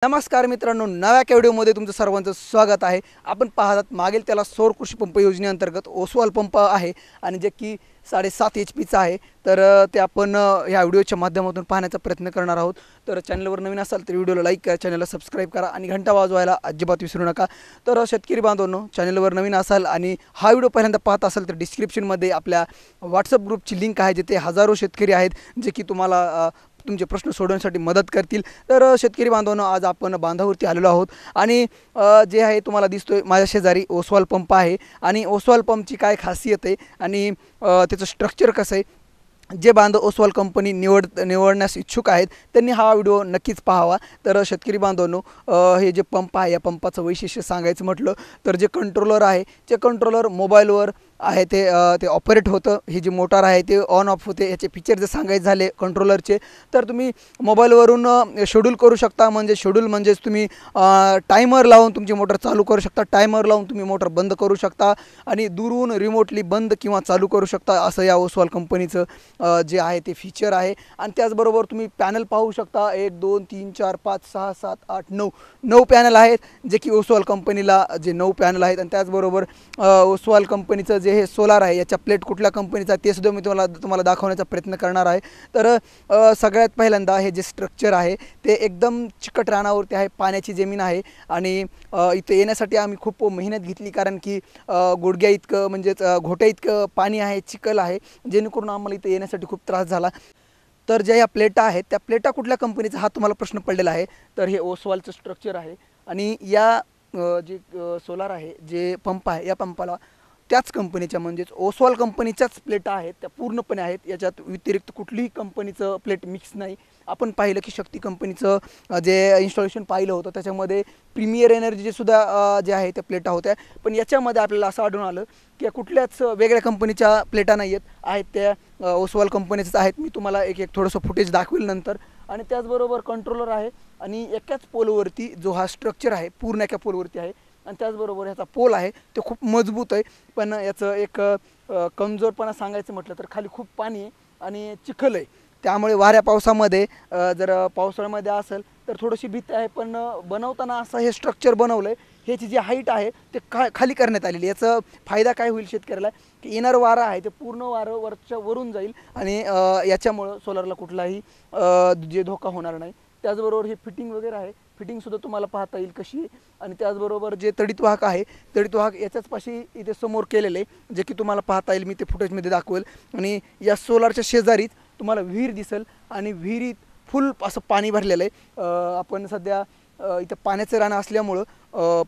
नमस्कार मित्रांनो, नव्या व्हिडिओमध्ये तुमचं सर्वांचं स्वागत आहे। आपण पाहतात मागील त्याला सौर कृषी पंप योजनेअंतर्गत ओसवाल पंप आहे आणि जे की 7.5 HP आहे। तर ते आपण या व्हिडिओच्या माध्यमातून पाहण्याचा प्रयत्न करणार आहोत। तर चॅनलवर नवीन असाल तर व्हिडिओला लाईक करा, चॅनलला सबस्क्राइब करा आणि घंटा वाजवायला अजिबात विसरू नका। तर शेतकरी बांधवांनो, चॅनलवर नवीन असाल आणि हा व्हिडिओ पहिल्यांदा पाहत असाल तर डिस्क्रिप्शनमध्ये आपल्या व्हॉट्सअप ग्रुपची लिंक आहे, जिथे हजारो शेतकरी आहेत जे की तुम्हाला तुमचे प्रश्न सोडवण्यासाठी मदत करतील। तर शेतकरी बांधवांनो, आज आपण बांधावरती आलेलो आहोत आणि जे आहे तुम्हाला दिसतोय माझ्या शेजारी ओसवाल पंप आहे आणि ओसवाल पंपची काय खासियत आहे आणि त्याचं स्ट्रक्चर कसं आहे, जे बांधव ओसवाल कंपनी निवडण्यास इच्छुक आहेत त्यांनी हा व्हिडिओ नक्कीच पाहावा। तर शेतकरी बांधवांनो, हे जे पंप आहे या पंपाचं वैशिष्ट्य सांगायचं म्हटलं तर जे कंट्रोलर आहे ते कंट्रोलर मोबाईलवर आहे, ते ऑपरेट होतं। ही जी मोटार आहे ते ऑन ऑफ होते। याचे फीचर जर सांगायचे झाले कंट्रोलरचे तर तुम्ही मोबाईलवरून शेड्यूल करू शकता। म्हणजे शेड्यूल म्हणजेच तुम्ही टायमर लावून तुमची मोटर चालू करू शकता, टायमर लावून तुम्ही मोटर बंद करू शकता आणि दूरहून रिमोटली बंद किंवा चालू करू शकता। असं या ओसवाल कंपनीचं जे आहे ते फीचर आहे। आणि त्याचबरोबर तुम्ही पॅनल पाहू शकता, 1 2 3 4 5 6 7 8 9 पॅनल आहेत, जे की ओसवाल कंपनीला जे 9 पॅनल आहेत। आणि त्याचबरोबर ओसवाल कंपनीचं जे हे सोलार आहे याच्या प्लेट कुठल्या कंपनीचा ते सुद्धा मी तुम्हाला दाखवण्याचा प्रयत्न करणार आहे। तर सगळ्यात पहिल्यांदा हे जे स्ट्रक्चर आहे ते एकदम चिकट रानावरती आहे, पाण्याची जमीन आहे आणि इथे येण्यासाठी आम्ही खूप मेहनत घेतली, कारण की गुडघ्या इतकं म्हणजेच घोट्या इतकं पाणी आहे, चिखल आहे, जेणेकरून आम्हाला इथे येण्यासाठी खूप त्रास झाला। तर ज्या या प्लेटा आहेत त्या प्लेटा कुठल्या कंपनीचा हा तुम्हाला प्रश्न पडलेला आहे, तर हे ओसवालचं स्ट्रक्चर आहे। आणि या जे सोलार आहे, जे पंप आहे, या पंपाला त्याच कंपनीच्या म्हणजेच ओसवाल कंपनीच्याच प्लेटा आहेत, त्या पूर्णपणे आहेत। याच्यात व्यतिरिक्त कुठलीही कंपनीचं प्लेट मिक्स नाही। आपण पाहिलं की शक्ती कंपनीचं जे इन्स्टॉलेशन पाहिलं होतं त्याच्यामध्ये प्रीमियर एनर्जीचे सुद्धा जे आहे त्या प्लेटा होत्या, पण याच्यामध्ये आपल्याला असं आढळून आलं की कुठल्याच वेगळ्या कंपनीच्या प्लेटा नाही आहेत, त्या ओसवाल कंपनीचंच आहेत। मी तुम्हाला एक थोडंसं फुटेज दाखवेल नंतर। आणि त्याचबरोबर कंट्रोलर आहे आणि एकाच पोलवरती जो हा स्ट्रक्चर आहे पूर्ण एका पोलवरती आहे। आणि त्याचबरोबर ह्याचा पोल आहे तो खूप मजबूत आहे, पण याचं एक कमजोरपणा सांगायचं म्हटलं तर खाली खूप पाणी आहे आणि चिखल आहे, त्यामुळे वाऱ्या पावसामध्ये जर पावसाळ्यामध्ये असेल तर थोडीशी भीती आहे। पण बनवताना असं हे स्ट्रक्चर बनवलं आहे, ह्याची जी हाईट आहे ते खाली करण्यात आलेली। याचा फायदा काय होईल शेतकऱ्याला की येणारं वारं आहे ते पूर्ण वारं वरच्या वरून जाईल आणि याच्यामुळं सोलारला कुठलाही जे धोका होणार नाही। त्याचबरोबर हे फिटिंग वगैरे आहे, फिटिंगसुद्धा तुम्हाला पाहता येईल कशी आहे। आणि त्याचबरोबर जे तडीत वाहक आहे, तडीत वाहक याच्याच पाशी इथे समोर केलेले आहे, जे की तुम्हाला पाहता येईल, मी ते फुटेजमध्ये दाखवेल। आणि या सोलारच्या शेजारीच तुम्हाला विहीर दिसेल आणि विहिरीत फुल असं पाणी भरलेलं आहे। आपण सध्या इथं पाण्याचं रान असल्यामुळं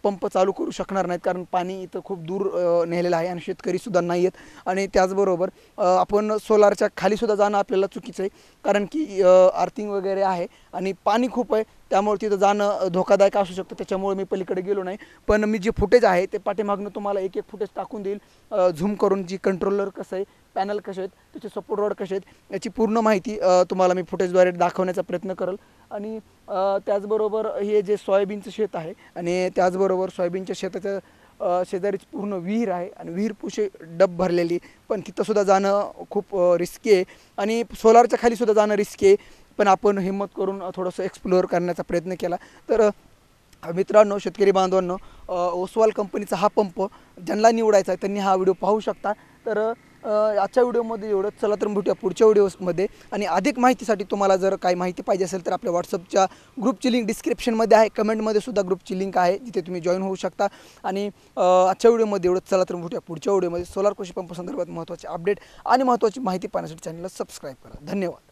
पंप चालू करू शकणार नाहीत, कारण पाणी इथं खूप दूर नेलेलं आहे आणि शेतकरीसुद्धा नाही आहेत। आणि त्याचबरोबर आपण सोलारच्या खालीसुद्धा जाणं आपल्याला चुकीचं आहे, कारण की अर्थिंग वगैरे आहे आणि पाणी खूप आहे, त्यामुळे तिथं जाणं धोकादायक असू शकतं। त्याच्यामुळे मी पलीकडे गेलो नाही, पण मी जे फुटेज आहे ते पाठीमागनं तुम्हाला एक फुटेज टाकून देईल झूम करून, जी कंट्रोलर कसं आहे, पॅनल कसे आहेत, त्याचे सपोर्ट रॉड कसे आहेत, याची पूर्ण माहिती तुम्हाला मी फुटेजद्वारे दाखवण्याचा प्रयत्न करेल। आणि त्याचबरोबर हे जे सोयाबीनचं शेत आहे आणि त्याचबरोबर सोयाबीनच्या शेताच्या शेजारीच पूर्ण विहीर आहे आणि विहीर पुशे डब भरलेली, पण तिथंसुद्धा जाणं खूप रिस्की आहे आणि सोलारच्या खालीसुद्धा जाणं रिस्की आहे। पण आपण हिम्मत करून थोडंसं एक्सप्लोअर करण्याचा प्रयत्न केला। तर मित्रांनो, शेतकरी बांधवांनो, ओसवाल कंपनीचा हा पंप ज्यांना निवडायचा आहे त्यांनी हा व्हिडिओ पाहू शकता। तर आजच्या व्हिडिओमध्ये एवढंच। चला तर भेटूया पुढच्या व्हिडिओमध्ये। आणि अधिक माहितीसाठी तुम्हाला जर काही माहिती पाहिजे असेल तर आपल्या व्हॉट्सअपच्या ग्रुपची लिंक डिस्क्रिप्शनमध्ये आहे, कमेंटमध्ये सुद्धा ग्रुपची लिंक आहे, जिथे तुम्ही जॉईन होऊ शकता। आणि आजच्या व्हिडिओमध्ये एवढंच। चला तर भेटूया पुढच्या व्हिडिओमध्ये सोलार कृषी पंप संदर्भात महत्त्वाचे अपडेट आणि महत्त्वाची माहिती पाहण्यासाठी चॅनलला सबस्क्राईब करा। धन्यवाद।